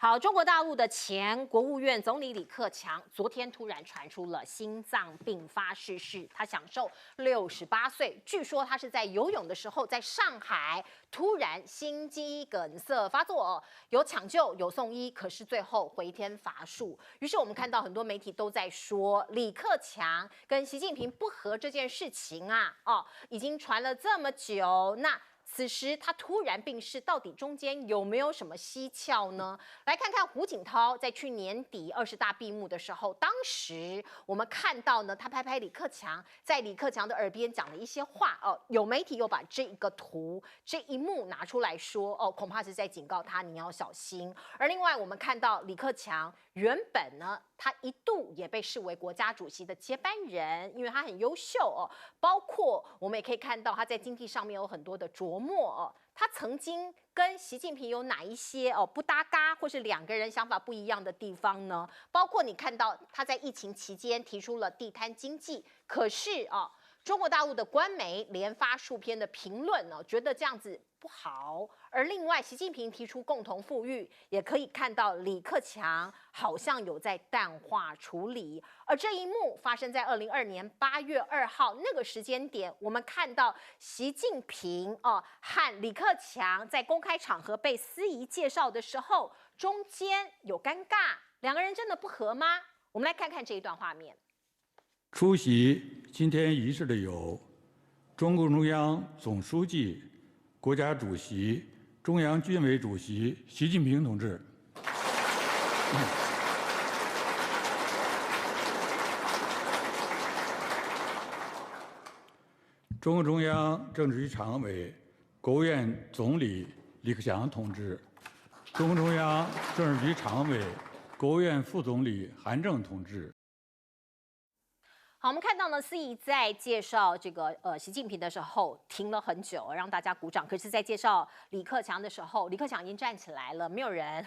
好，中国大陆的前国务院总理李克强昨天突然传出了心脏病发逝世，他享受68岁，据说他是在游泳的时候在上海突然心肌梗塞发作，有抢救有送医，可是最后回天乏术。于是我们看到很多媒体都在说李克强跟习近平不和这件事情啊，已经传了这么久，那此时他突然病逝，到底中间有没有什么蹊跷呢？来看看胡锦涛在去年底20大闭幕的时候，当时我们看到呢，他拍拍李克强，在李克强的耳边讲了一些话有媒体又把这个图这一幕拿出来说恐怕是在警告他你要小心。而另外我们看到李克强原本呢，他一度也被视为国家主席的接班人，因为他很优秀包括我们也可以看到他在经济上面有很多的琢磨他曾经跟习近平有哪一些不搭嘎，或是两个人想法不一样的地方呢？包括你看到他在疫情期间提出了地摊经济，可是中国大陆的官媒连发数篇的评论觉得这样子不好。而另外，习近平提出共同富裕，也可以看到李克强好像有在淡化处理。而这一幕发生在2022年8月2号那个时间点，我们看到习近平和李克强在公开场合被司仪介绍的时候，中间有尴尬，两个人真的不合吗？我们来看看这一段画面。出席今天仪式的有中共中央总书记、国家主席、中央军委主席习近平同志，中共中央政治局常委、国务院总理李克强同志，中共中央政治局常委、国务院副总理韩正同志。好，我们看到呢，司仪在介绍这个习近平的时候停了很久，让大家鼓掌。可是，在介绍李克强的时候，李克强已经站起来了，没有人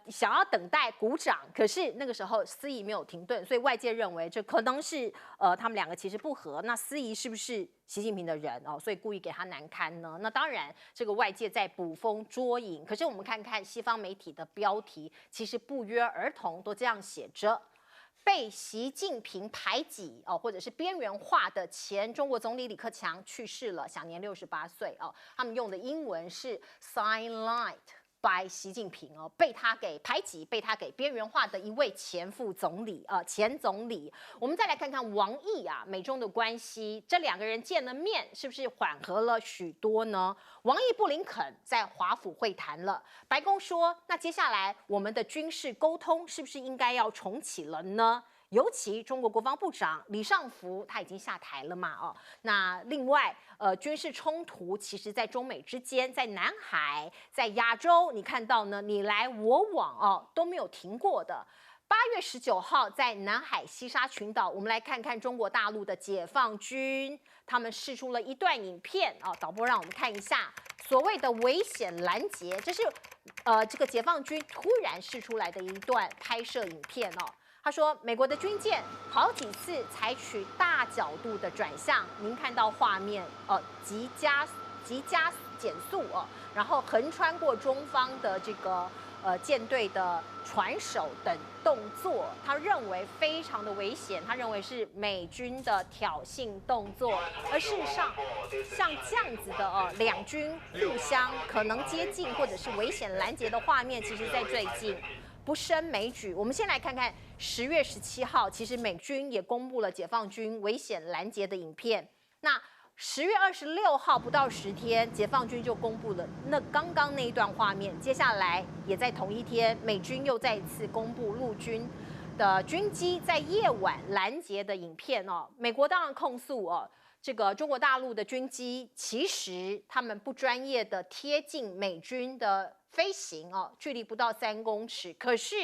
想要等待鼓掌。可是那个时候司仪没有停顿，所以外界认为这可能是他们两个其实不合。那司仪是不是习近平的人所以故意给他难堪呢？那当然，这个外界在捕风捉影。可是我们看看西方媒体的标题，其实不约而同都这样写着。被习近平排挤或者是边缘化的前中国总理李克强去世了，享年68岁他们用的英文是 sidelined by 习近平被他给排挤、被他给边缘化的一位前副总理前总理。我们再来看看王毅美中的关系，这两个人见了面，是不是缓和了许多呢？王毅布林肯在华府会谈了，白宫说，那接下来我们的军事沟通是不是应该要重启了呢？尤其中国国防部长李尚福他已经下台了嘛那另外军事冲突其实在中美之间，在南海、在亚洲，你看到呢，你来我往都没有停过的。8月19号在南海西沙群岛，我们来看看中国大陆的解放军，他们释出了一段影片导播让我们看一下所谓的危险拦截，这是这个解放军突然释出来的一段拍摄影片他说，美国的军舰好几次采取大角度的转向，您看到画面急加减速然后横穿过中方的这个舰队的船首等动作，他认为非常的危险，他认为是美军的挑衅动作。而事实上，像这样子的两军互相可能接近或者是危险拦截的画面，其实在最近不胜枚举。我们先来看看10月17号，其实美军也公布了解放军危险拦截的影片。那10月26号不到10天，解放军就公布了那刚刚那一段画面。接下来也在同一天，美军又再一次公布陆军的军机在夜晚拦截的影片美国当然控诉这个中国大陆的军机其实他们不专业的贴近美军的飞行距离不到3公尺。可是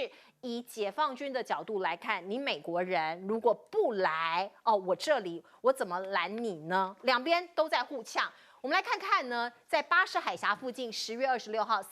以解放军的角度来看，你美国人如果不来我这里我怎么拦你呢？两边都在互呛。我们来看看呢，在巴士海峡附近10月26号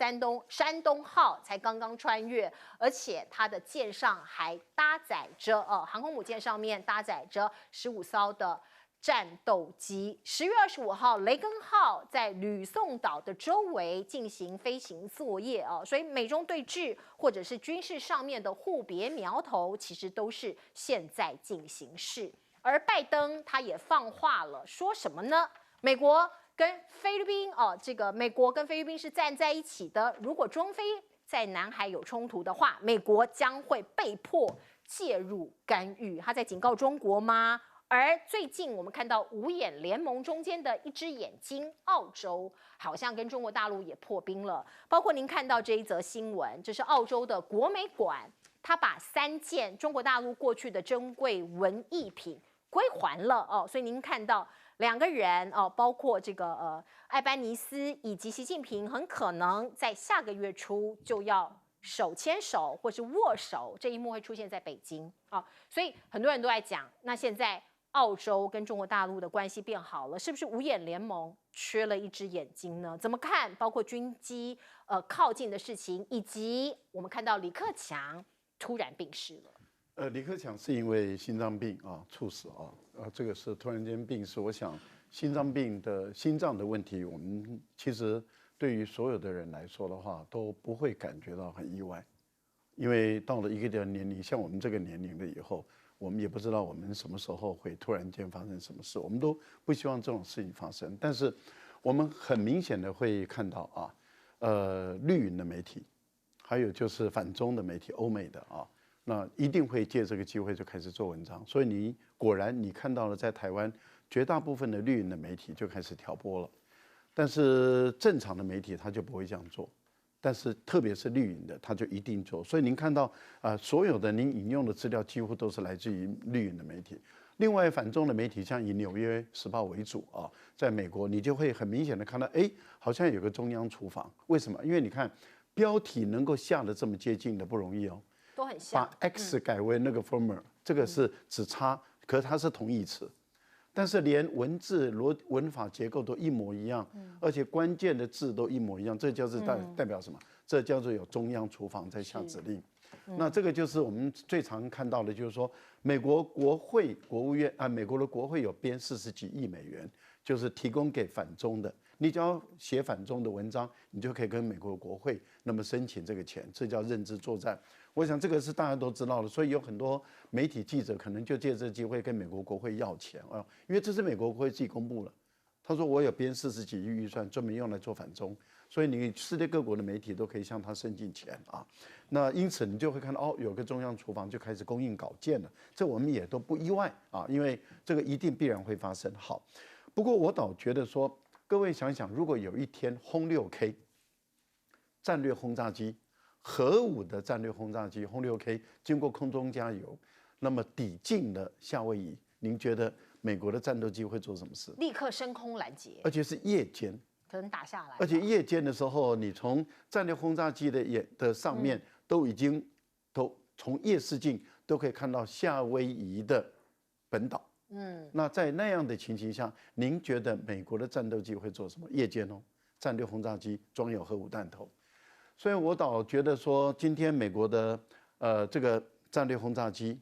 山东号才刚刚穿越，而且它的舰上还搭载着航空母舰上面搭载着15艘的战斗机。10月25号，雷根号在吕宋岛的周围进行飞行作业啊，所以美中对峙或者是军事上面的互别苗头，其实都是现在进行式。而拜登他也放话了，说什么呢？美国跟菲律宾这个美国跟菲律宾是站在一起的。如果中菲在南海有冲突的话，美国将会被迫介入干预。他在警告中国吗？而最近我们看到五眼联盟中间的一只眼睛，澳洲好像跟中国大陆也破冰了。包括您看到这一则新闻，这是澳洲的国美馆，他把3件中国大陆过去的珍贵文艺品归还了哦。所以您看到2个人包括这个艾班尼斯以及习近平，很可能在下个月初就要手牵手或是握手，这一幕会出现在北京啊。所以很多人都在讲，那现在澳洲跟中国大陆的关系变好了，是不是五眼联盟缺了一只眼睛呢？怎么看？包括军机靠近的事情，以及我们看到李克强突然病逝了。李克强是因为心脏病猝死这个是突然间病逝。我想心脏的问题，我们其实对于所有的人来说的话，都不会感觉到很意外，因为到了一个年龄，像我们这个年龄了以后，我们也不知道我们什么时候会突然间发生什么事，我们都不希望这种事情发生。但是我们很明显的会看到绿营的媒体，还有就是反中的媒体，欧美的那一定会借这个机会就开始做文章。所以你果然你看到了，在台湾绝大部分的绿营的媒体就开始挑拨了，但是正常的媒体他就不会这样做。但是特别是绿营的，他就一定做。所以您看到所有的您引用的资料几乎都是来自于绿营的媒体。另外反中的媒体，像以《纽约时报》为主在美国你就会很明显的看到，好像有个中央厨房。为什么？因为你看标题能够下得这么接近的不容易都很像。把 X 改为那个 former，这个是只差，可是它是同义词。但是连文字文法结构都一模一样，而且关键的字都一模一样，这叫做代表什么？这叫做有中央厨房在下指令。那这个就是我们最常看到的，就是说美国国会国务院美国的国会有编40几亿美元，就是提供给反中的。你只要写反中的文章，你就可以跟美国国会那么申请这个钱，这叫认知作战。我想这个是大家都知道的，所以有很多媒体记者可能就借这机会跟美国国会要钱因为这是美国国会自己公布了。他说我有编40几亿预算，专门用来做反中，所以你世界各国的媒体都可以向他申请钱那因此你就会看到有个中央厨房就开始供应稿件了，这我们也都不意外因为这个一定必然会发生。好，不过我倒觉得说，各位想想，如果有一天轰6K 战略轰炸机，核武的战略轰炸机轰6K 经过空中加油，那么抵近了夏威夷，您觉得美国的战斗机会做什么事？立刻升空拦截，而且是夜间，可能打下来。而且夜间的时候，你从战略轰炸机的上面都已经从夜视镜都可以看到夏威夷的本岛。那在那样的情形下，您觉得美国的战斗机会做什么？夜间战略轰炸机装有核武弹头。所以我倒觉得说，今天美国的这个战略轰炸机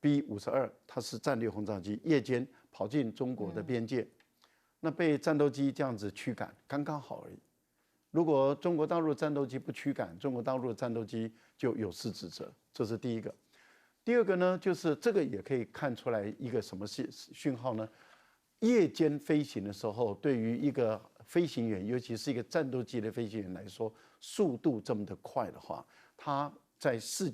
B-52，它是战略轰炸机，夜间跑进中国的边界，那被战斗机这样子驱赶，刚刚好而已。如果中国大陆的战斗机不驱赶，中国大陆的战斗机就有失职责，这是第一个。第二个呢，就是这个也可以看出来一个什么讯号呢？夜间飞行的时候，对于一个飞行员，尤其是一个战斗机的飞行员来说，速度这么的快的话，他在视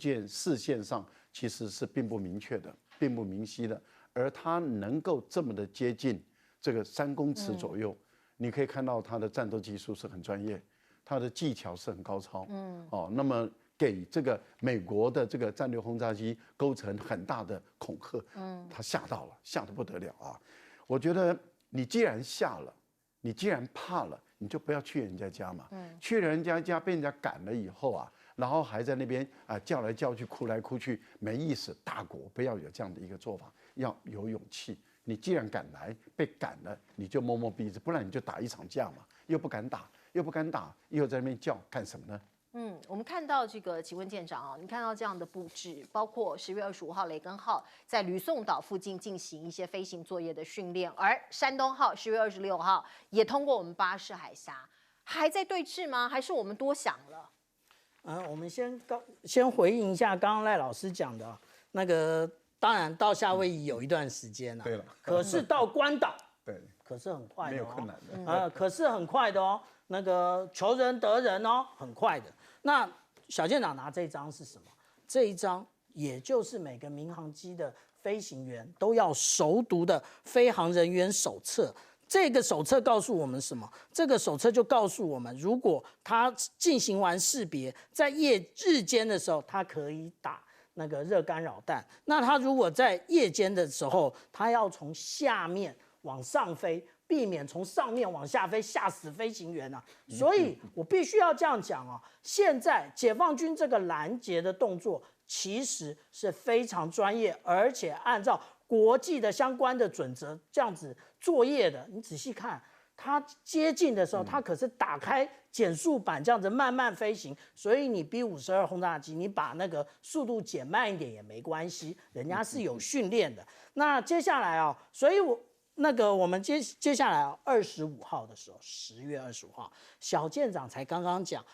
线上其实是并不明确的，并不明晰的。而他能够这么的接近这个3公尺左右，你可以看到他的战斗技术是很专业，他的技巧是很高超。那么给这个美国的这个战略轰炸机构成很大的恐吓。他吓到了，吓得不得了我觉得你既然吓了，你既然怕了，你就不要去人家家嘛。去人家家被人家赶了以后然后还在那边叫来叫去，哭来哭去，没意思。大国不要有这样的一个做法，要有勇气。你既然敢来，被赶了，你就摸摸鼻子，不然你就打一场架嘛。又不敢打，又在那边叫干什么呢？我们看到这个，请问舰长啊，你看到这样的布置，包括10月25号雷根号在吕宋岛附近进行一些飞行作业的训练，而山东号10月26号也通过我们巴士海峡，还在对峙吗？还是我们多想了？我们先回应一下刚刚赖老师讲的那个，当然到夏威夷有一段时间了，对了，可是到关岛，对，可是很快的、哦，没有困难的，可是很快的哦，那个求人得人哦，很快的。那小舰长拿这张是什么？这一张也就是每个民航机的飞行员都要熟读的飞行人员手册。这个手册告诉我们什么？这个手册就告诉我们，如果他进行完识别，在日间的时候，他可以打那个热干扰弹。那他如果在夜间的时候，他要从下面往上飞，避免从上面往下飞，吓死飞行员啊！所以我必须要这样讲哦。现在解放军这个拦截的动作，其实是非常专业，而且按照国际的相关的准则这样子作业的。你仔细看，它接近的时候，它可是打开减速板这样子慢慢飞行。所以你 B-52轰炸机，你把那个速度减慢一点也没关系，人家是有训练的。那接下来啊，所以我们接下来啊，25号的时候，10月25号，小舰长才刚刚讲。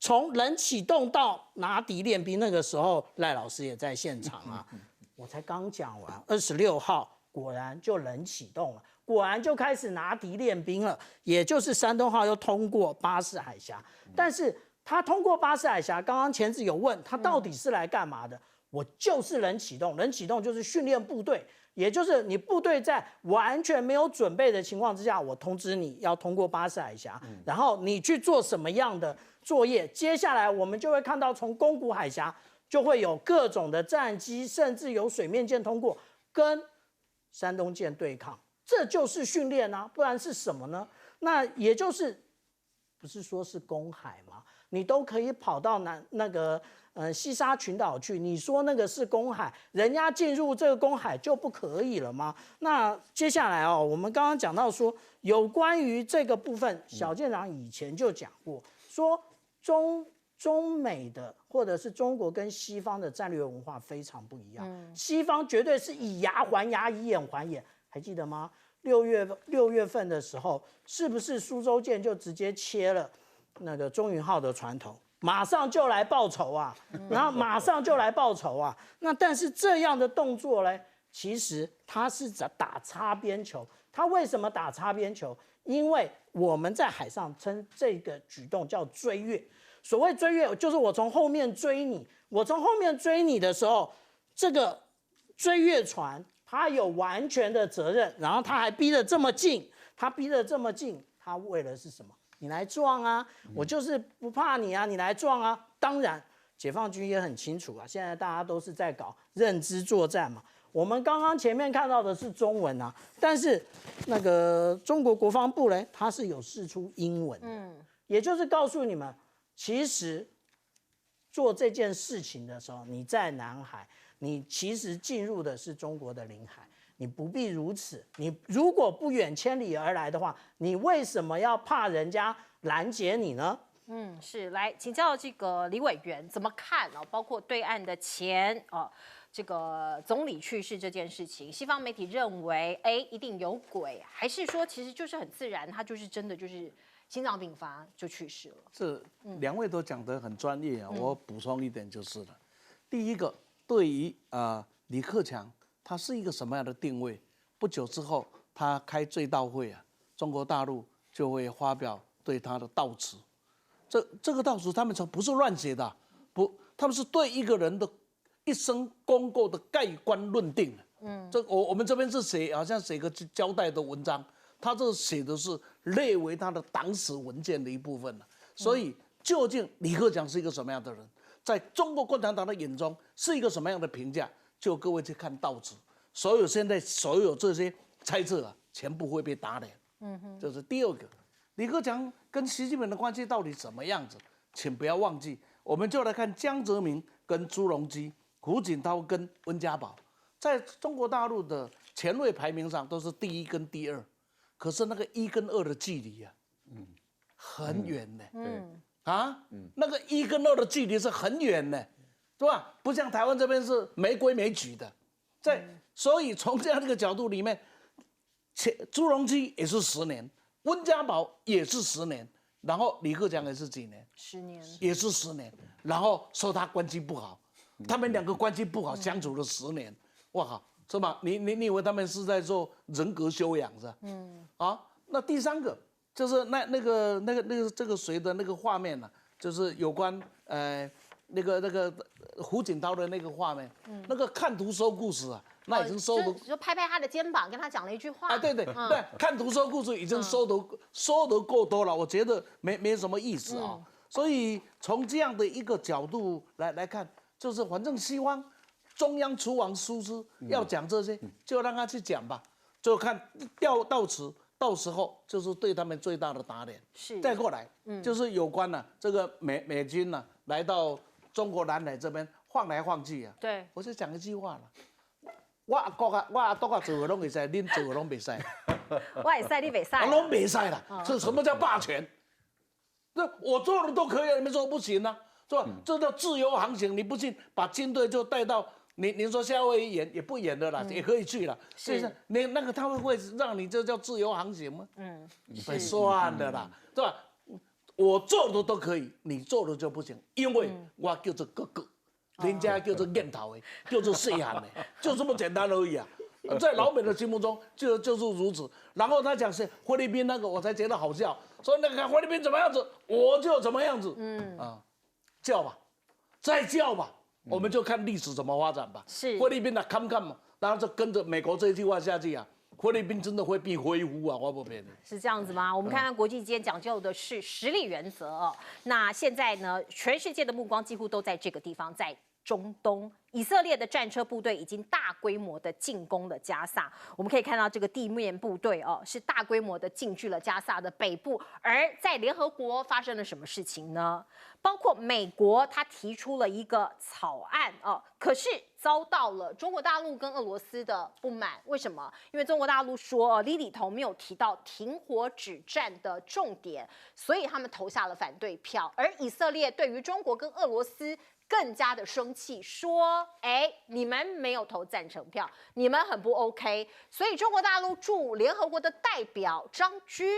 从冷启动到拿敌练兵，那个时候赖老师也在现场啊。我才刚讲完，26号果然就冷启动了，果然就开始拿敌练兵了，也就是山东号又通过巴士海峡。但是他通过巴士海峡，刚刚前子有问他到底是来干嘛的？我就是冷启动，冷启动就是训练部队，也就是你部队在完全没有准备的情况之下，我通知你要通过巴士海峡，然后你去做什么样的作业？接下来我们就会看到从宫古海峡就会有各种的战机，甚至有水面舰通过，跟山东舰对抗，这就是训练啊，不然是什么呢？那也就是不是说是公海吗？你都可以跑到西沙群岛去，你说那个是公海，人家进入这个公海就不可以了吗？那接下来哦，我们刚刚讲到说，有关于这个部分，小舰长以前就讲过，说中美的或者是中国跟西方的战略文化非常不一样，西方绝对是以牙还牙，以眼还眼，还记得吗？6月份的时候，是不是苏州舰就直接切了那个中云号的船头？马上就来报仇啊，然后马上就来报仇啊。那但是这样的动作呢，其实它是打擦边球。它为什么打擦边球？因为我们在海上称这个举动叫追越。所谓追越，就是我从后面追你。我从后面追你的时候，这个追越船它有完全的责任，然后它还逼得这么近，它为了是什么？你来撞啊！我就是不怕你啊，你来撞啊！当然，解放军也很清楚啊，现在大家都是在搞认知作战嘛。我们刚刚前面看到的是中文啊，但是那个中国国防部呢，它是有释出英文的，也就是告诉你们，其实做这件事情的时候，你在南海，你其实进入的是中国的领海。你不必如此。你如果不远千里而来的话，你为什么要怕人家拦截你呢？是来请教这个李委员怎么看哦？包括对岸的这个总理去世这件事情，西方媒体认为，一定有鬼，还是说其实就是很自然，他就是真的就是心脏病发就去世了？是两位都讲得很专业啊，我补充一点就是了。第一个，对于李克强。他是一个什么样的定位？不久之后，他开追悼会啊，中国大陆就会发表对他的悼词。这个悼词他们不是乱写的，他们是对一个人的一生功过的盖棺论定的。我们这边是好像写个交代的文章，他这写的是列为他的党史文件的一部分了。所以，究竟李克强是一个什么样的人，在中国共产党的眼中是一个什么样的评价？就各位去看悼词，现在所有这些猜测啊，全部会被打脸。这是第二个。李克强跟习近平的关系到底什么样子？请不要忘记，我们就来看江泽民跟朱镕基、胡锦涛跟温家宝，在中国大陆的前位排名上都是第1跟第2，可是那个1跟2的距离啊，很远呢。啊，那个1跟2的距离是很远的，对吧？不像台湾这边是没规没矩的，所以从这样的一个角度里面，朱镕基也是10年，温家宝也是10年，然后李克强也是几年？10年，也是10年，然后说他关系不好，他们2个关系不好，相处了10年，哇靠，是吧？你以为他们是在做人格修养是吧？那第3个就是那个这个谁的那个画面呢、就是有关那个胡锦涛的那个画面，那个看图说故事啊，那已经收的就拍拍他的肩膀，跟他讲了一句话。啊，对，看图说故事已经说得够多了，我觉得没什么意思啊。所以从这样的一个角度来看，就是反正希望中央厨房疏失要讲这些，就让他去讲吧，就看到时候就是对他们最大的打脸。是，再过来，就是有关这个美军来到中国南海这边晃来晃去啊。对，我就讲一句话了。我阿公做的拢会使，恁做的拢袂使。我会使，你袂使。我拢袂使啦。这什么叫霸权？这我做的都可以，你们说不行啊？是吧？这叫自由航行，你不信，把军队就带到您说夏威夷演也不演的啦，也可以去了。是，你那个他们会让你这叫自由航行吗？算的啦，对吧？我做的都可以，你做的就不行，因为我叫做哥哥。人家叫做念头的，叫做细汉的，就这么简单而已啊！在老美的心目中就是如此。然后他讲是菲律宾那个，我才觉得好笑，说那个菲律宾怎么样子，我就怎么样子。叫吧，再叫吧，我们就看历史怎么发展吧。是菲律宾的看嘛，然后就跟着美国这一句话下去啊。菲律宾真的会变恢复啊！我不骗你，是这样子吗？我们看看国际间讲究的是实力原则哦。那现在呢，全世界的目光几乎都在这个地方，在中东，以色列的战车部队已经大规模的进攻了加萨。我们可以看到这个地面部队哦，是大规模的进驻了加萨的北部。而在联合国发生了什么事情呢？包括美国，他提出了一个草案哦，可是遭到了中国大陆跟俄罗斯的不满。为什么？因为中国大陆说你里头没有提到停火止战的重点，所以他们投下了反对票。而以色列对于中国跟俄罗斯更加的生气，说：“你们没有投赞成票，你们很不 OK。”所以中国大陆驻联合国的代表张军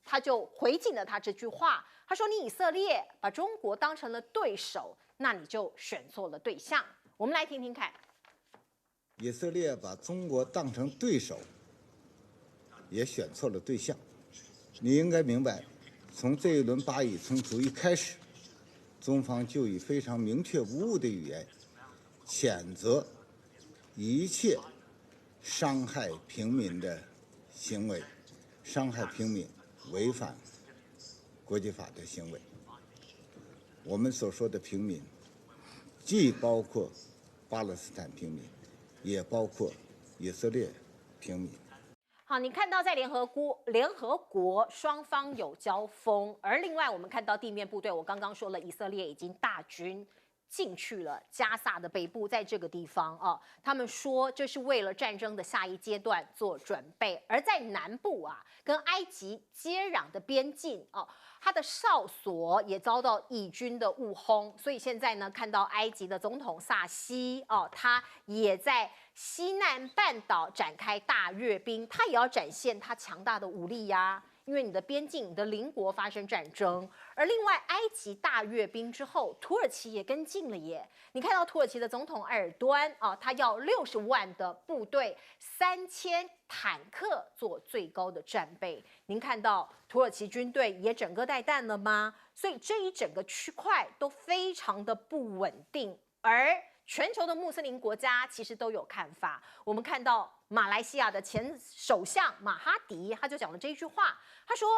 他就回敬了他这句话，他说：“你以色列把中国当成了对手，那你就选错了对象。”我们来听听看。以色列把中国当成对手，也选错了对象。你应该明白，从这一轮巴以冲突一开始，中方就以非常明确无误的语言谴责一切伤害平民的行为，伤害平民、违反国际法的行为。我们所说的平民，既包括巴勒斯坦平民，也包括以色列平民。好，你看到在联合国双方有交锋，而另外我们看到地面部队，我刚刚说了，以色列已经大军进去了加萨的北部，在这个地方啊，他们说这是为了战争的下一阶段做准备。而在南部啊，跟埃及接壤的边境啊，它的哨所也遭到以军的误轰，所以现在呢，看到埃及的总统萨西哦，他也在西南半岛展开大阅兵，他也要展现他强大的武力呀。因为你的边境、你的邻国发生战争，而另外埃及大阅兵之后，土耳其也跟进了耶。你看到土耳其的总统埃尔多安啊，他要60万的部队、3000坦克做最高的战备。您看到土耳其军队也整个带弹了吗？所以这一整个区块都非常的不稳定，而全球的穆斯林国家其实都有看法。我们看到马来西亚的前首相马哈迪，他就讲了这一句话，他说：“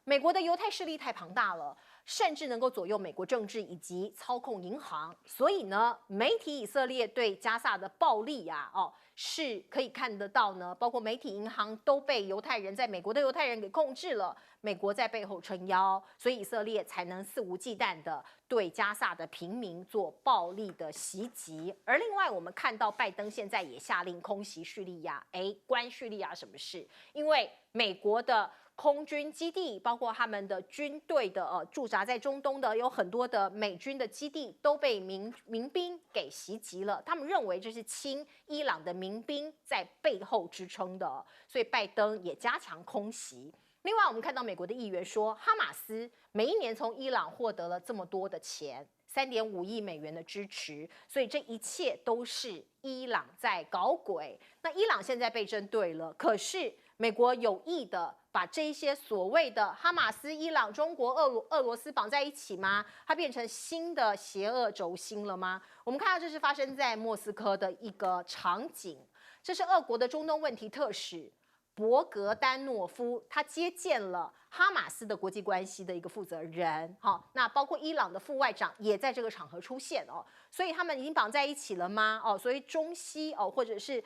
美国的犹太势力太庞大了，甚至能够左右美国政治以及操控银行。所以呢，媒体以色列对加萨的暴力啊，是可以看得到呢。包括媒体银行都被在美国的犹太人给控制了，美国在背后撑腰，所以以色列才能肆无忌惮的对加萨的平民做暴力的袭击。而另外，我们看到拜登现在也下令空袭叙利亚，关叙利亚什么事？因为美国的空军基地，包括他们的军队的驻扎在中东的有很多的美军的基地都被民兵给袭击了。他们认为这是亲伊朗的民兵在背后支撑的，所以拜登也加强空袭。另外，我们看到美国的议员说，哈马斯每一年从伊朗获得了这么多的钱，3.5亿美元的支持，所以这一切都是伊朗在搞鬼。那伊朗现在被针对了，可是美国有意的把这些所谓的哈马斯、伊朗、中国、俄罗斯绑在一起吗？它变成新的邪恶轴心了吗？我们看到这是发生在莫斯科的一个场景，这是俄国的中东问题特使博格丹诺夫，他接见了哈马斯的国际关系的一个负责人，好，那包括伊朗的副外长也在这个场合出现哦，所以他们已经绑在一起了吗？哦，所以中西哦，或者是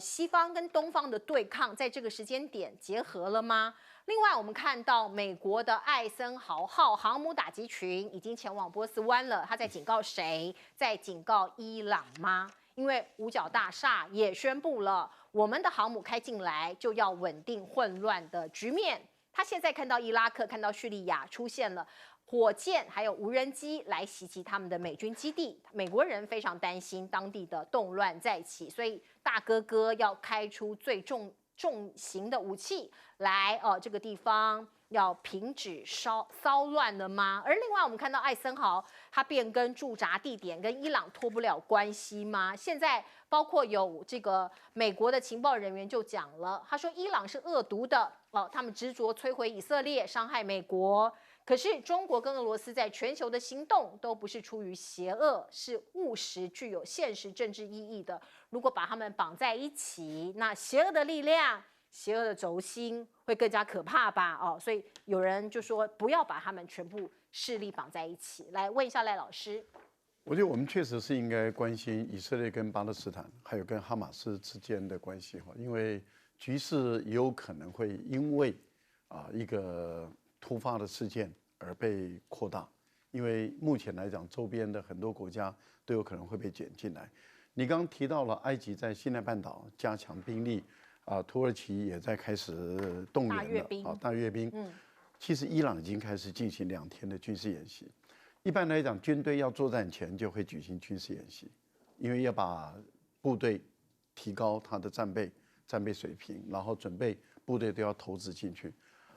西方跟东方的对抗，在这个时间点结合了吗？另外，我们看到美国的艾森豪号航母打击群已经前往波斯湾了，他在警告谁？在警告伊朗吗？因为五角大厦也宣布了，我们的航母开进来就要稳定混乱的局面。他现在看到伊拉克、看到叙利亚出现了火箭还有无人机来袭击他们的美军基地，美国人非常担心当地的动乱再起，所以大哥哥要开出最重型的武器来，这个地方要停止骚乱了吗？而另外我们看到艾森豪他变更驻扎地点跟伊朗脱不了关系吗？现在包括有这个美国的情报人员就讲了，他说伊朗是恶毒的，他们执着摧毁以色列，伤害美国。可是中国跟俄罗斯在全球的行动都不是出于邪恶，是务实、具有现实政治意义的。如果把他们绑在一起，那邪恶的力量、邪恶的轴心会更加可怕吧？哦，所以有人就说不要把他们全部势力绑在一起。来问一下赖老师，我觉得我们确实是应该关心以色列跟巴勒斯坦，还有跟哈马斯之间的关系哈，因为局势也有可能会因为一个突发的事件而被扩大，因为目前来讲，周边的很多国家都有可能会被卷进来。你刚刚提到了埃及在西奈半岛加强兵力，土耳其也在开始动员了，大阅兵。其实伊朗已经开始进行2天的军事演习。一般来讲，军队要作战前就会举行军事演习，因为要把部队提高它的战备水平，然后准备部队都要投资进去。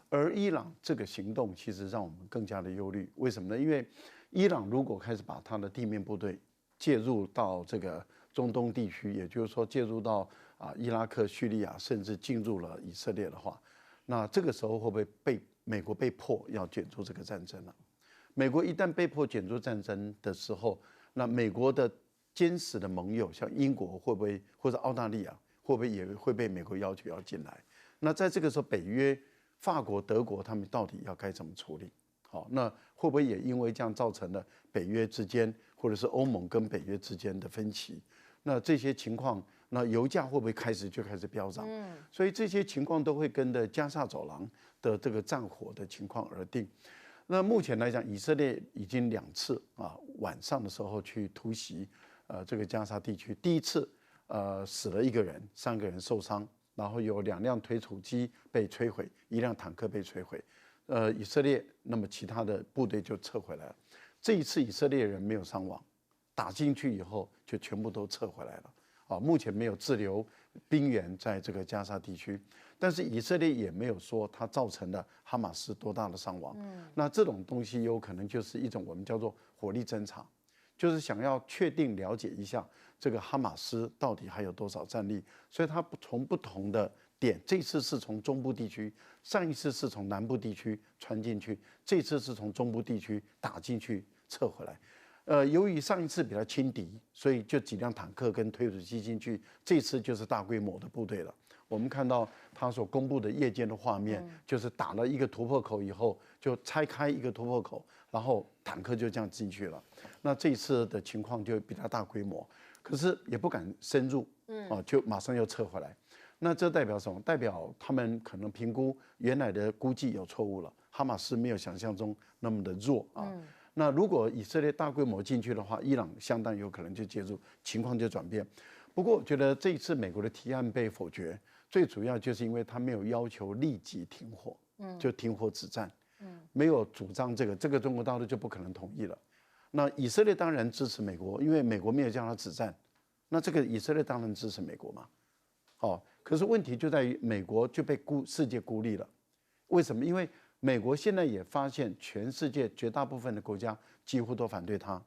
而伊朗这个行动其实让我们更加的忧虑，为什么呢？因为伊朗如果开始把它的地面部队介入到这个中东地区，也就是说介入到伊拉克、叙利亚，甚至进入了以色列的话，那这个时候会不会被美国被迫要卷入这个战争了？美国一旦被迫卷入战争的时候，那美国的坚实的盟友，像英国会不会，或者澳大利亚会不会也会被美国要求要进来？那在这个时候，北约、法国、德国他们到底要该怎么处理？好，那会不会也因为这样造成了北约之间，或者是欧盟跟北约之间的分歧？那这些情况，那油价会不会开始飙涨？所以这些情况都会跟着加沙走廊的这个战火的情况而定。那目前来讲，以色列已经2次晚上的时候去突袭这个加沙地区。第一次死了1个人，3个人受伤，然后有2辆推土机被摧毁，1辆坦克被摧毁。以色列那么其他的部队就撤回来了。这一次以色列人没有伤亡，打进去以后就全部都撤回来了。目前没有滞留兵员在这个加沙地区，但是以色列也没有说它造成了哈马斯多大的伤亡。那这种东西有可能就是一种我们叫做火力侦察，就是想要确定了解一下这个哈马斯到底还有多少战力，所以它从不同的点，这次是从中部地区，上一次是从南部地区穿进去，这次是从中部地区打进去撤回来。由于上一次比较轻敌，所以就几辆坦克跟推土机进去，这次就是大规模的部队了。我们看到他所公布的夜间的画面，就是打了一个突破口以后，就拆开一个突破口，然后坦克就这样进去了。那这一次的情况就比较大规模，可是也不敢深入，就马上又撤回来。那这代表什么？代表他们可能评估原来的估计有错误了，哈马斯没有想象中那么的弱啊。那如果以色列大规模进去的话，伊朗相当有可能就介入，情况就转变。不过，我觉得这一次美国的提案被否决，最主要就是因为他没有要求立即停火，就停火止战，没有主张这个中国大陆就不可能同意了。那以色列当然支持美国，因为美国没有叫他止战，那这个以色列当然支持美国嘛。可是问题就在于美国就被世界孤立了，为什么？因为美国现在也发现全世界绝大部分的国家几乎都反对他，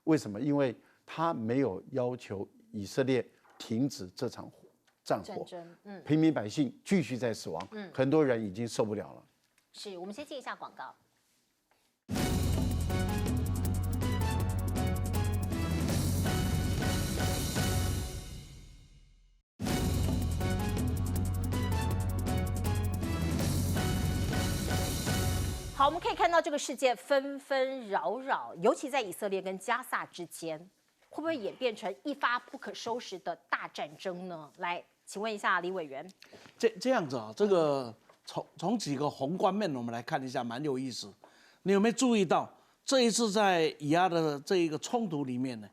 为什么？因为他没有要求以色列停止这场战火，平民百姓继续在死亡，很多人已经受不了了。是我们先进一下广告。好，我们可以看到这个世界纷纷扰扰，尤其在以色列跟加萨之间，会不会演变成一发不可收拾的大战争呢？来，请问一下李委员。这样子啊，这个从几个宏观面我们来看一下，蛮有意思。你有没有注意到这一次在以阿的这一个冲突里面呢？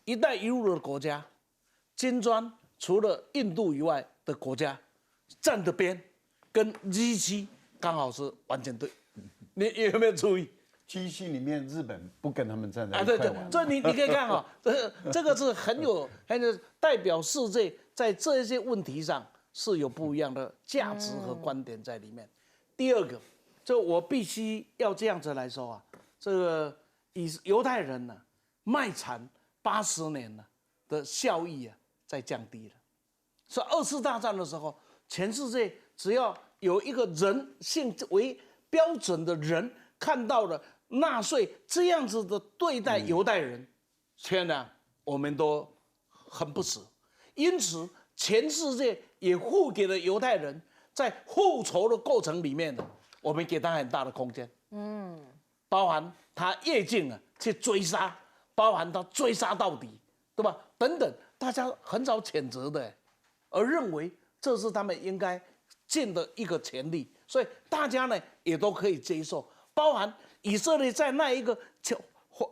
一带一路的国家，金砖除了印度以外的国家站的边，跟 G7刚好是完全对。你有没有注意？G7里面日本不跟他们站在一块玩。对，这你可以看啊，这个是很有代表世界在这些问题上是有不一样的价值和观点在里面。第二个，这我必须要这样子来说啊，这个犹太人呢卖惨80年了的效益啊在降低了。所以2次大战的时候，全世界只要有一个人性为标准的人看到了纳粹这样子的对待犹太人，天哪，我们都很不舍。因此，全世界也付给了犹太人在复仇的过程里面呢，我们给他很大的空间。包含他越境啊去追杀，包含他追杀到底，对吧？等等，大家很少谴责的，而认为这是他们应该尽的一个权利。所以大家呢也都可以接受，包含以色列在那一个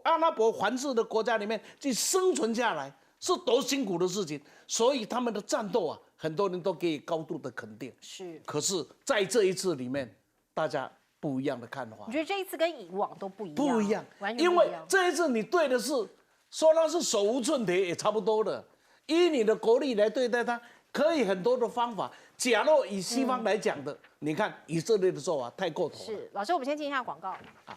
阿拉伯环视的国家里面去生存下来是多辛苦的事情，所以他们的战斗啊，很多人都给予高度的肯定。是，可是在这一次里面，大家不一样的看法。我觉得这一次跟以往都不一样，不一样，完全不一样。因为这一次你对的是说他是手无寸铁也差不多的，以你的国力来对待他，可以很多的方法。假若以西方来讲的，你看以色列的做法太过头了。是，老师，我们先进一下广告。好。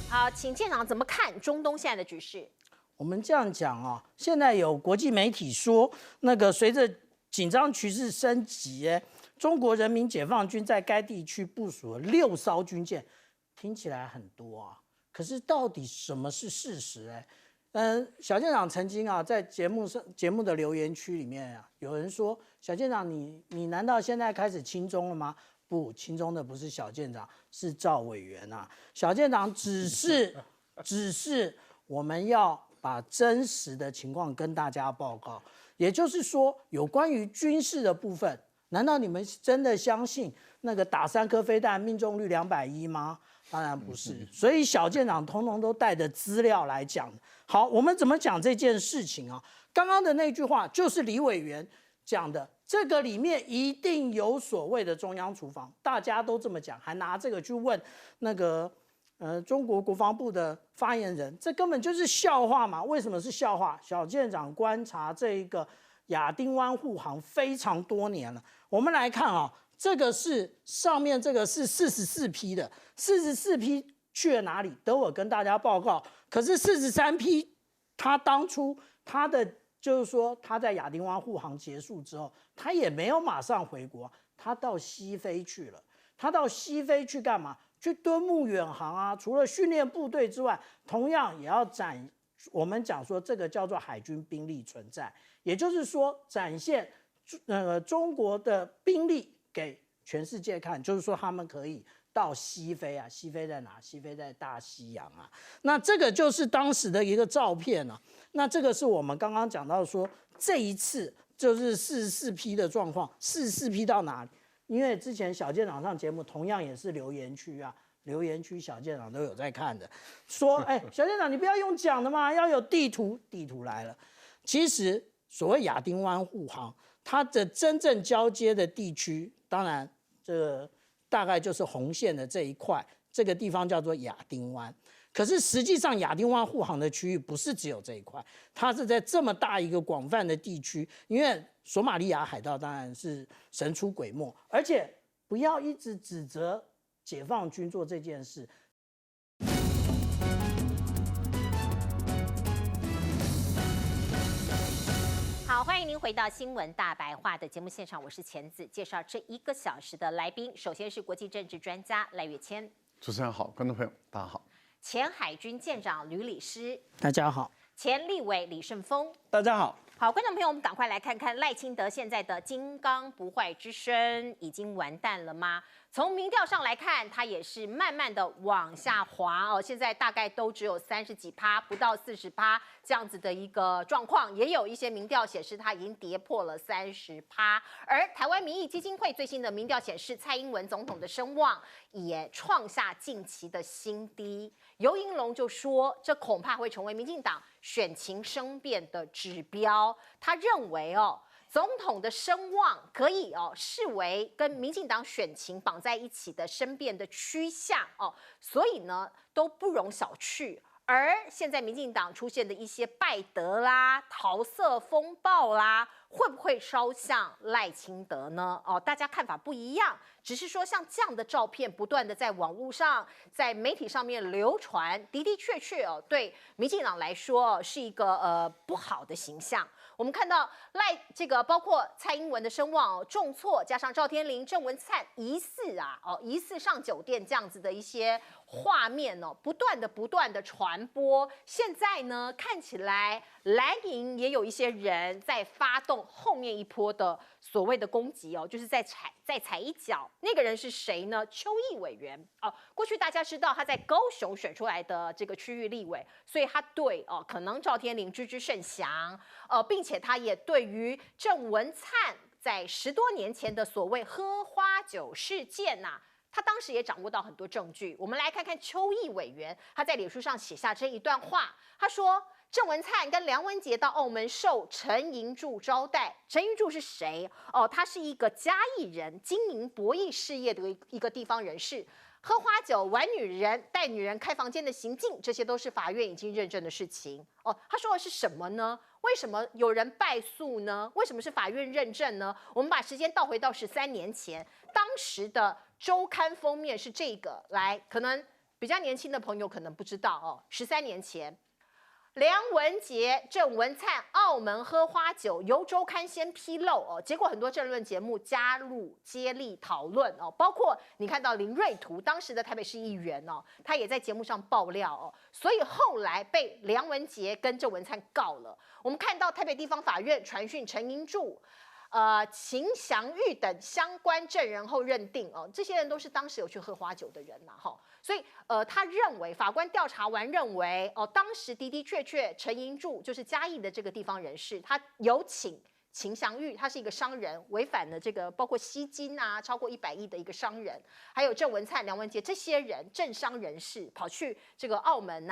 好，请舰长怎么看中东现在的局势？我们这样讲啊，现在有国际媒体说，那个随着紧张局势升级，中国人民解放军在该地区部署了6艘军舰，听起来很多啊，可是到底什么是事实？小舰长曾经啊在节目的留言区里面啊，有人说，小舰长你难道现在开始亲中了吗？不，亲中的不是小舰长，是赵委员啊。小舰长只是我们要把真实的情况跟大家报告，也就是说，有关于军事的部分，难道你们真的相信那个打3颗飞弹命中率210吗？当然不是。所以小舰长通通都带着资料来讲。好，我们怎么讲这件事情啊？刚刚的那句话就是李委员讲的，这个里面一定有所谓的中央厨房，大家都这么讲，还拿这个去问那个中国国防部的发言人，这根本就是笑话嘛？为什么是笑话？小舰长观察这一个亚丁湾护航非常多年了，我们来看啊，这个是上面这个是44批的，44批去了哪里？等我跟大家报告。可是43批，他当初他的就是说他在亚丁湾护航结束之后，他也没有马上回国，他到西非去了。他到西非去干嘛？去敦睦远航啊！除了训练部队之外，同样也要我们讲说这个叫做海军兵力存在，也就是说展现中国的兵力给全世界看，就是说他们可以到西非啊，西非在哪？西非在大西洋啊。那这个就是当时的一个照片啊。那这个是我们刚刚讲到说这一次就是44批的状况，44批到哪里？因为之前小舰长上节目同样也是留言区啊，留言区小舰长都有在看的，说，小舰长你不要用讲的嘛，要有地图。地图来了，其实所谓亚丁湾护航，它的真正交接的地区，当然这个大概就是红线的这一块，这个地方叫做亚丁湾。可是实际上，亚丁湾护航的区域不是只有这一块，它是在这么大一个广泛的地区。因为索马利亚海盗当然是神出鬼没，而且不要一直指责解放军做这件事。好，欢迎您回到新闻大白话的节目现场，我是钱子，介绍这1个小时的来宾。首先是国际政治专家赖岳谦，主持人好，观众朋友大家好。前海军舰长吕礼诗，大家好；前立委李胜峰，大家好。好，观众朋友，我们赶快来看看赖清德现在的金刚不坏之身已经完蛋了吗？从民调上来看，它也是慢慢的往下滑哦，现在大概都只有30几%，不到40%这样子的一个状况，也有一些民调显示它已经跌破了30%。而台湾民意基金会最新的民调显示，蔡英文总统的声望也创下近期的新低。游盈隆就说，这恐怕会成为民进党选情生变的指标。他认为总统的声望可以视为跟民进党选情绑在一起的生变的趋向所以呢都不容小觑。而现在民进党出现的一些败德啦、桃色风暴啦，会不会烧向赖清德呢？大家看法不一样，只是说像这样的照片不断的在网络上、在媒体上面流传，的的确确对民进党来说是一个不好的形象。我们看到这个包括蔡英文的声望重挫，加上赵天麟、郑文灿疑似上酒店这样子的一些画面不断的传播。现在呢，看起来蓝营也有一些人在发动后面一波的所谓的攻击就是在踩一脚。那个人是谁呢？邱毅委员过去大家知道他在高雄选出来的这个区域立委，所以他对可能赵天麟知之甚详，并且他也对于郑文灿在10多年前的所谓喝花酒事件他当时也掌握到很多证据。我们来看看邱毅委员他在脸书上写下这一段话，他说郑文灿跟梁文杰到澳门受陈银柱招待。陈银柱是谁？他是一个嘉义人，经营博弈事业的一个地方人士。喝花酒、玩女人、带女人开房间的行径，这些都是法院已经认证的事情。他说的是什么呢？为什么有人败诉呢？为什么是法院认证呢？我们把时间倒回到13年前，当时的周刊封面是这个。来，可能比较年轻的朋友可能不知道13年前。梁文杰、郑文灿澳门喝花酒，由周刊先披露结果很多政论节目加入接力讨论包括你看到林瑞图当时的台北市议员他也在节目上爆料所以后来被梁文杰跟郑文灿告了。我们看到台北地方法院传讯陈银柱、秦祥玉等相关证人后认定这些人都是当时有去喝花酒的人所以他认为法官调查完认为当时的确陈银柱就是嘉义的这个地方人士，他有请秦祥玉，他是一个商人，违反了这个包括吸金超过100亿的一个商人，还有郑文灿、梁文杰这些人政商人士跑去这个澳门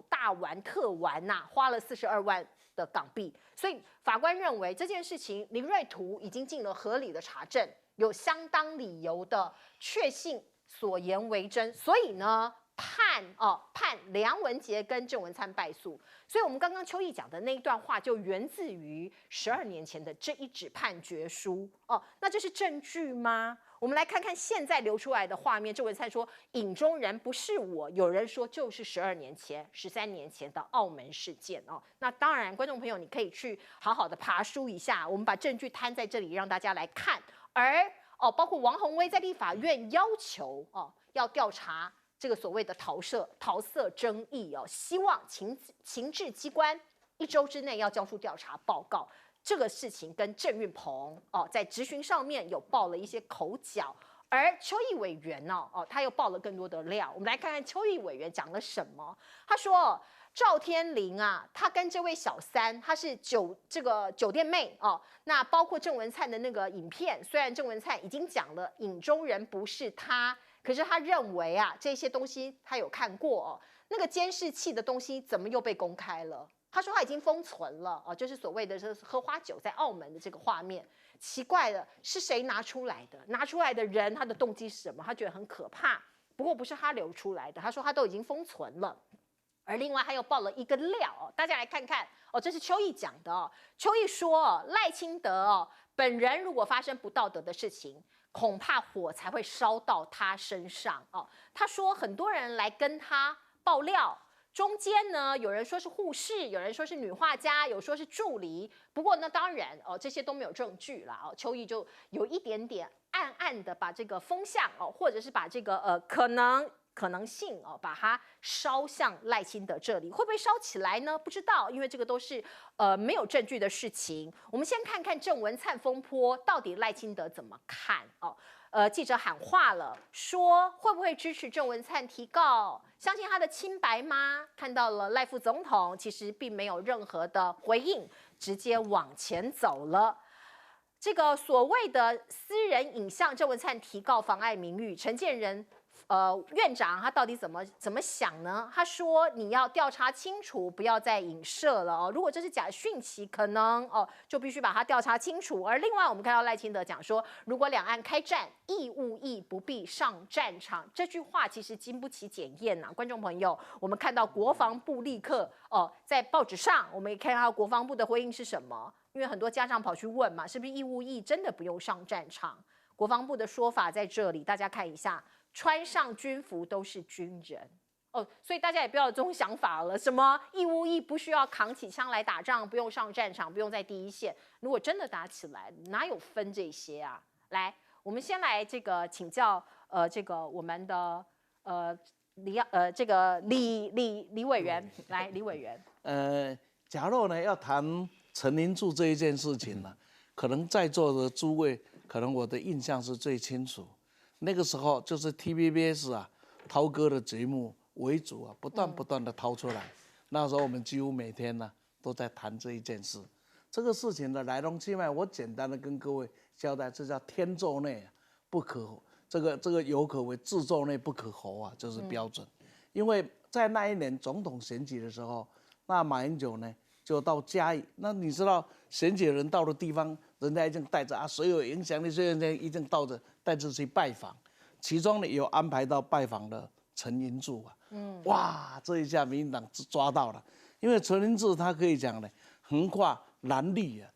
大玩特玩花了42万的港币。所以法官认为这件事情林瑞图已经尽了合理的查证，有相当理由的确信所言为真，所以呢判梁文杰跟郑文灿败诉。所以我们刚刚邱毅讲的那一段话就源自于12年前的这一纸判决书那这是证据吗？我们来看看现在流出来的画面。郑文灿说影中人不是我，有人说就是12年前、13年前的澳门事件那当然观众朋友你可以去好好的爬书一下，我们把证据摊在这里让大家来看。而包括王宏威在立法院要求要调查这个所谓的桃色争议希望情治机关1周之内要交出调查报告。这个事情跟郑运鹏在质询上面有爆了一些口角，而邱毅委员他又爆了更多的料。我们来看看邱毅委员讲了什么。他说赵天麟他跟这位小三，他是这个酒店妹那包括郑文灿的那个影片，虽然郑文灿已经讲了影中人不是他，可是他认为啊，这些东西他有看过哦，那个监视器的东西怎么又被公开了？他说他已经封存了哦，就是所谓的这喝花酒在澳门的这个画面。奇怪的是谁拿出来的？拿出来的人他的动机是什么？他觉得很可怕。不过不是他流出来的，他说他都已经封存了。而另外他又爆了一个料哦，大家来看看哦，这是邱毅讲的哦。邱毅说赖清德哦本人如果发生不道德的事情，恐怕火才会烧到他身上哦。他说很多人来跟他爆料。中间呢，有人说是护士，有人说是女画家，有说是助理。不过呢，当然哦，这些都没有证据了哦。邱毅就有一点点暗暗的把这个风向哦，或者是把这个可能性哦，把它烧向赖清德这里，会不会烧起来呢？不知道，因为这个都是没有证据的事情。我们先看看郑文灿风波到底赖清德怎么看哦。记者喊话了，说会不会支持郑文灿提告？相信他的清白吗？看到了赖副总统其实并没有任何的回应，直接往前走了。这个所谓的私人影像，郑文灿提告妨碍名誉，陈建仁院长他到底怎么想呢？他说你要调查清楚，不要再影射了哦。如果这是假讯息，可能就必须把它调查清楚。而另外我们看到赖清德讲说，如果两岸开战，义务役不必上战场，这句话其实经不起检验呐。观众朋友，我们看到国防部立刻在报纸上，我们也看到国防部的回应是什么？因为很多家长跑去问嘛，是不是义务役真的不用上战场？国防部的说法在这里，大家看一下。穿上军服都是军人哦，所以大家也不要有这种想法了。什么义务役不需要扛起枪来打仗，不用上战场，不用在第一线。如果真的打起来，哪有分这些啊？来，我们先来这个请教这个我们的李委员，来李委员。假如呢要谈陈林柱这一件事情呢，可能在座的诸位，可能我的印象是最清楚。那个时候就是 TVBS 啊，涛哥的节目为主啊，不断的掏出来。那时候我们几乎每天呢都在谈这一件事。这个事情的来龙去脉，我简单的跟各位交代，这叫天纣内不可，这个有可为，自纣内不可侯啊，这是标准。因为在那一年总统选举的时候，那马英九呢就到嘉义，那你知道选举人到的地方，人家已经带着谁有影响力，谁已经带着去拜访，其中呢有安排到拜访的陈云柱啊，哇，这一下民进党抓到了，因为陈云柱他可以讲呢，横跨蓝绿啊，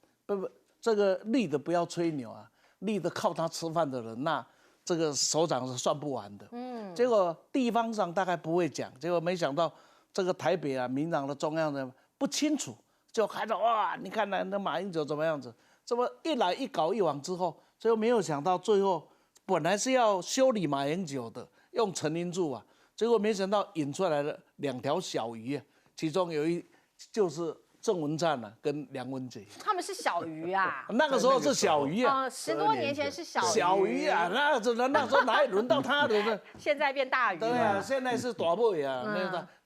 这个绿的不要吹牛啊，绿的靠他吃饭的人，那这个首长是算不完的，结果地方上大概不会讲，结果没想到这个台北啊，民党的中央人不清楚，就还说哇，你看那马英九怎么样子，这么一来一搞一往之后，最后没有想到最后本来是要修理马英九的，用陈林柱啊，结果没想到引出来了2条小鱼啊，其中有一就是郑文灿啊跟梁文杰，他们是小鱼啊，那个时候是小鱼啊，10多年前是小鱼啊，那时候哪里轮到他的呢？现在变大鱼了，对啊，现在是大尾啊，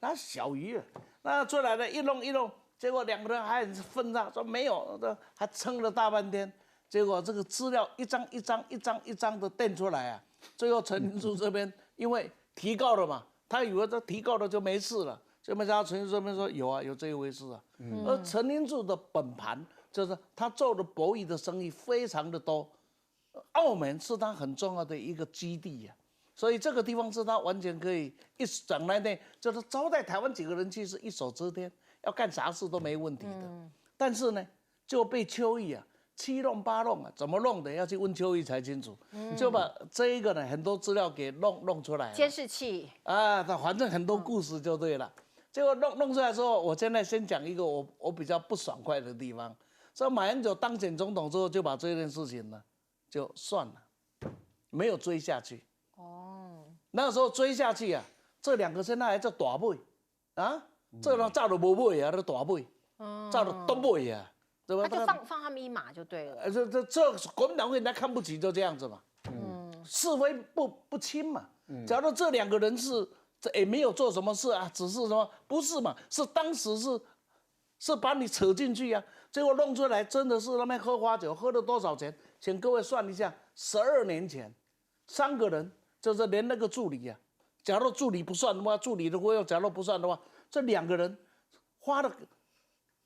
那小鱼啊，那出来了一弄，结果2个人还很愤上，说没有，还撑了大半天。结果这个资料一张一张的垫出来啊，最后陈林柱这边因为提告了嘛，他以为这提告了就没事了，就没想到陈林柱这边说有啊，有这一回事啊。而陈林柱的本盘就是他做的博弈的生意非常的多，澳门是他很重要的一个基地呀，所以这个地方是他完全可以一整来呢，就是招待台湾几个人去是一手遮天，要干啥事都没问题的。但是呢，就被邱毅啊。7弄8弄啊，怎么弄的要去问邱毅才清楚，就把这一个呢很多资料给弄出来了。监视器啊，反正很多故事就对了。结果弄出来之后，我现在先讲一个我比较不爽快的地方。所以马英九当选总统之后，就把这件事情呢就算了，没有追下去。那时候追下去啊，这2个现在还叫大尾啊，这人照都无尾啊，都大尾，照都都尾啊。他就放他们一马就对了。这国民党会人家看不起，就这样子嘛。是非不清嘛。假如这2个人是也没有做什么事啊，只是什么不是嘛？是当时是把你扯进去啊，结果弄出来真的是那边喝花酒，喝了多少钱？请各位算一下，12年前3个人就是连那个助理啊，假如助理不算的话，助理的费用假如不算的话，这2个人花了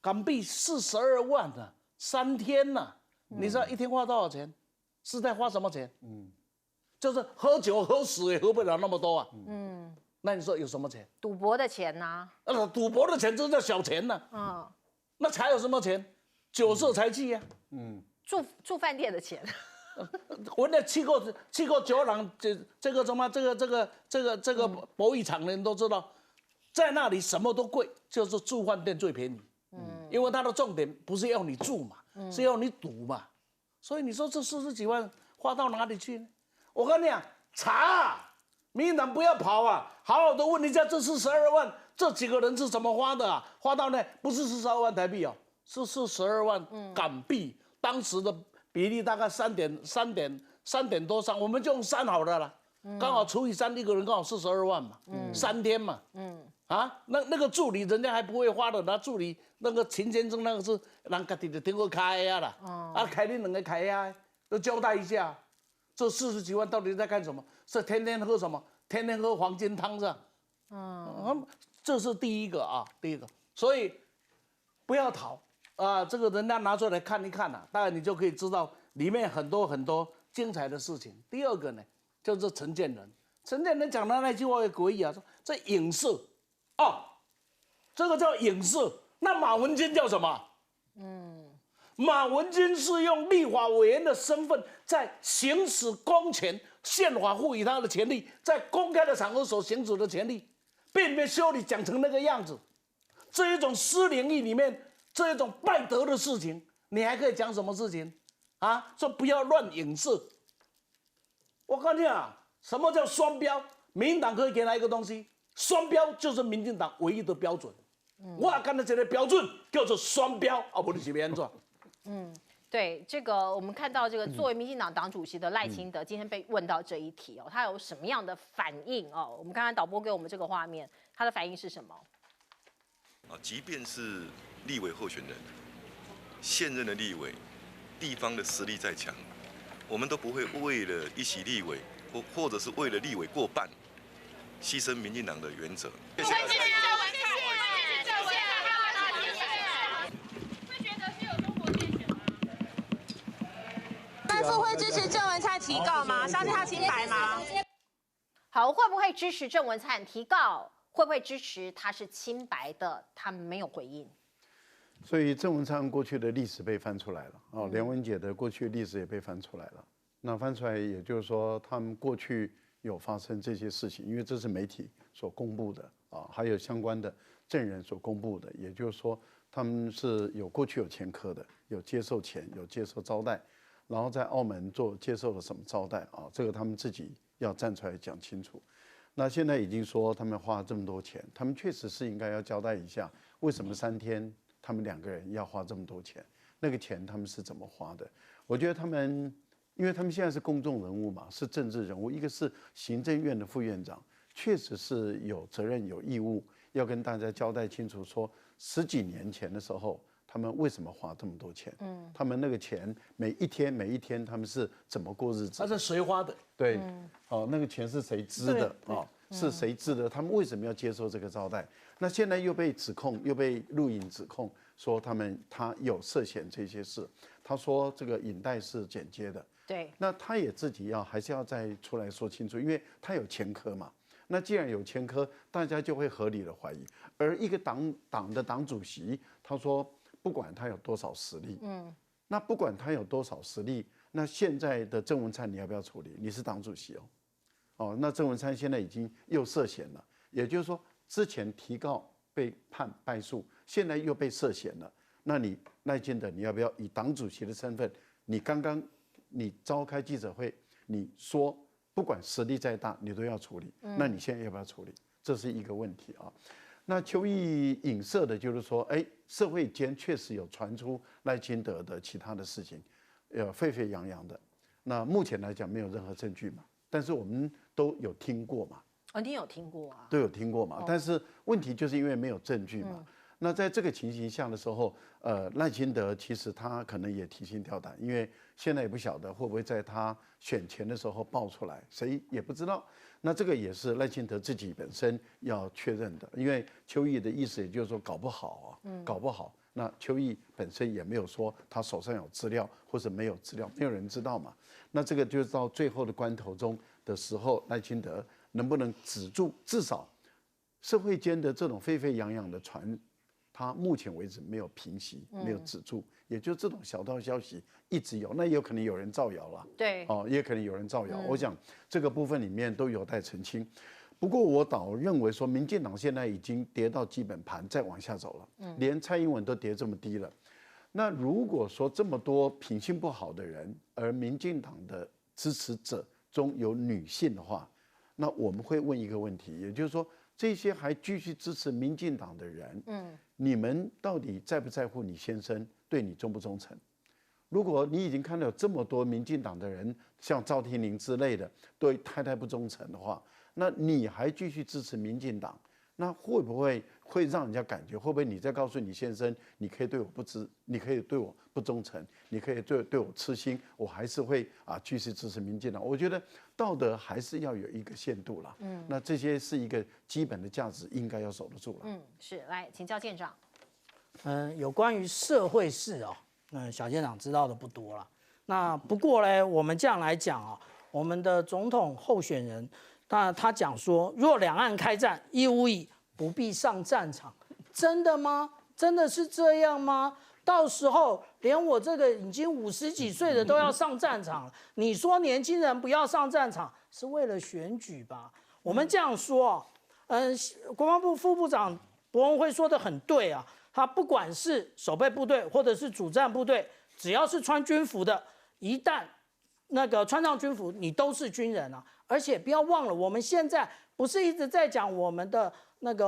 港币42万呢、3天呢、你知道一天花多少钱？是在花什么钱？就是喝酒喝死也喝不了那么多啊。那你说有什么钱？赌博的钱呐、赌博的钱这叫小钱呢、那才有什么钱？酒色财气呀、住饭店的钱，我那去过酒廊，这个什么这个博弈场的人都知道，在那里什么都贵，就是住饭店最便宜。因为它的重点不是要你住嘛，是要你赌嘛。所以你说这40几万花到哪里去呢？我跟你讲，查，民进党不要跑啊，好好的问一下这42万，这几个人是怎么花的啊？花到那不是42万台币哦，是42万港币，当时的比例大概3点多3，我们就用3好了啦，刚好除以3，一个人刚好42万嘛，3天嘛，那个助理人家还不会花的，那助理那个秦先生那个是人家己就听过开呀啦，开你2个开呀，都交代一下，这40几万到底在干什么？是天天喝什么？天天喝黄金汤是吧？这是第一个啊，第一个，所以不要逃啊，这个人家拿出来看一看啊，当然你就可以知道里面很多精彩的事情。第二个呢，就是陈建仁，陈建仁讲的那句话也诡异啊，说这影视，这个叫影视，那马文君叫什么？马文君是用立法委员的身份，在行使公权，宪法赋予他的权利，在公开的场合所行使的权利，并被修理讲成那个样子，这一种私领域里面，这一种败德的事情，你还可以讲什么事情啊？说不要乱影视。我告诉你啊，什么叫双标？民进党可以给他一个东西，双标就是民进党唯一的标准。我干的这个标准叫做双标，不然是要安怎？对这个，我们看到这个作为民进党党主席的赖清德今天被问到这一题哦，他有什么样的反应哦？我们刚刚导播给我们这个画面，他的反应是什么？即便是立委候选人，现任的立委，地方的实力再强，我们都不会为了一席立委，或者是为了立委过半，牺牲民进党的原则。谢谢。但是会支持郑文灿提告吗？相信他清白吗？好，会不会支持郑文灿提告？会不会支持他是清白的？他没有回应。所以郑文灿过去的历史被翻出来了连文姐的过去历史也被翻出来了。那翻出来，也就是说他们过去有发生这些事情，因为这是媒体所公布的还有相关的证人所公布的，也就是说他们是过去有前科的，有接受钱，有接受招待。然后在澳门接受了什么招待这个他们自己要站出来讲清楚。那现在已经说他们花了这么多钱，他们确实是应该要交代一下，为什么3天他们2个人要花这么多钱，那个钱他们是怎么花的？我觉得他们，因为他们现在是公众人物嘛，是政治人物，一个是行政院的副院长，确实是有责任有义务要跟大家交代清楚，说10几年前的时候。他们为什么花这么多钱？他们那个钱每一天他们是怎么过日子？他是谁花的？对，那个钱是谁支的？是谁支的？他们为什么要接受这个招待？那现在又被指控，又被录影指控说他有涉嫌这些事。他说这个影带是剪接的。对，那他也自己还是要再出来说清楚，因为他有前科嘛。那既然有前科，大家就会合理的怀疑。而一个党的党主席，他说。不管他有多少实力，那不管他有多少实力，那现在的郑文灿你要不要处理？你是党主席那郑文灿现在已经又涉嫌了，也就是说之前提告被判败诉，现在又被涉嫌了。那你赖清德你要不要以党主席的身份？你刚刚你召开记者会，你说不管实力再大，你都要处理，那你现在要不要处理？这是一个问题那邱毅影射的就是说，社会间确实有传出赖清德的其他的事情，沸沸扬扬的。那目前来讲没有任何证据嘛，但是我们都有听过嘛。你有听过啊？都有听过嘛，但是问题就是因为没有证据嘛。那在这个情形下的时候，赖清德其实他可能也提心吊胆，因为现在也不晓得会不会在他选前的时候爆出来，谁也不知道。那这个也是赖清德自己本身要确认的，因为邱毅的意思也就是说搞不好啊，搞不好。那邱毅本身也没有说他手上有资料或者没有资料，没有人知道嘛。那这个就是到最后的关头中的时候，赖清德能不能止住，至少社会间的这种沸沸扬扬的传，他目前为止没有平息，没有止住，也就这种小道消息一直有，那也有可能有人造谣了，对，也可能有人造谣。我想这个部分里面都有待澄清。不过我倒认为说，民进党现在已经跌到基本盘，再往下走了，连蔡英文都跌这么低了。那如果说这么多品性不好的人，而民进党的支持者中有女性的话，那我们会问一个问题，也就是说，这些还继续支持民进党的人，你们到底在不在乎你先生对你忠不忠诚？如果你已经看到有这么多民进党的人，像赵天麟之类的对太太不忠诚的话，那你还继续支持民进党，那会不会让人家感觉，会不会你在告诉你先生，你可以对我你可以对我不忠诚，你可以对我痴心，我还是会继续支持民进党？我觉得道德还是要有一个限度啦。那这些是一个基本的价值，应该要守得住了。是，来请教舰长。有关于社会事哦，小舰长知道的不多了。那不过呢，我们这样来讲啊，我们的总统候选人。他讲说，若两岸开战，义务役不必上战场，真的吗？真的是这样吗？到时候连我这个已经50几岁的都要上战场了，你说年轻人不要上战场，是为了选举吧？我们这样说，国防部副部长柏文辉说的很对啊，他不管是守备部队或者是主战部队，只要是穿军服的，一旦穿上军服，你都是军人啊。而且不要忘了，我们现在不是一直在讲我们的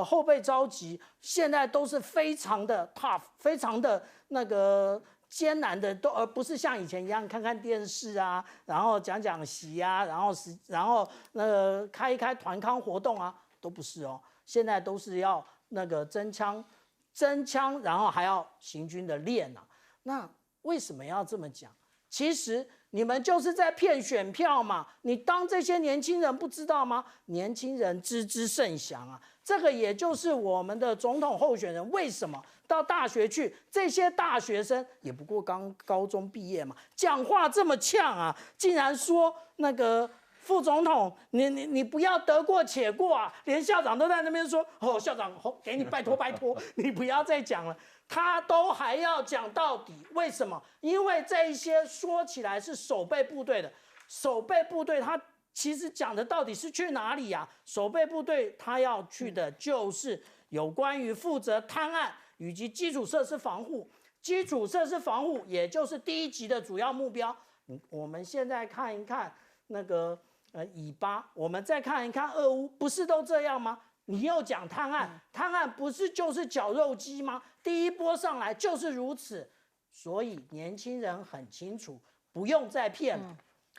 后备召集，现在都是非常的 tough， 非常的艰难的，而不是像以前一样看看电视啊，然后讲习啊，然后开一开团康活动啊，都不是哦。现在都是要真枪，然后还要行军的练啊。那为什么要这么讲？其实你们就是在骗选票嘛！你当这些年轻人不知道吗？年轻人知之甚详啊！这个也就是我们的总统候选人为什么到大学去，这些大学生也不过刚高中毕业嘛，讲话这么呛啊，竟然说副总统，你不要得过且过啊！连校长都在那边说，校长，给你拜托，你不要再讲了。他都还要讲到底，为什么？因为这一些说起来是守备部队的，守备部队他其实讲的到底是去哪里呀？守备部队他要去的就是有关于负责滩岸以及基础设施防护。基础设施防护也就是第1级的主要目标。我们现在看一看以巴，我们再看一看俄乌，不是都这样吗？你又讲滩岸，滩岸不是就是绞肉机吗？第一波上来就是如此，所以年轻人很清楚，不用再骗了。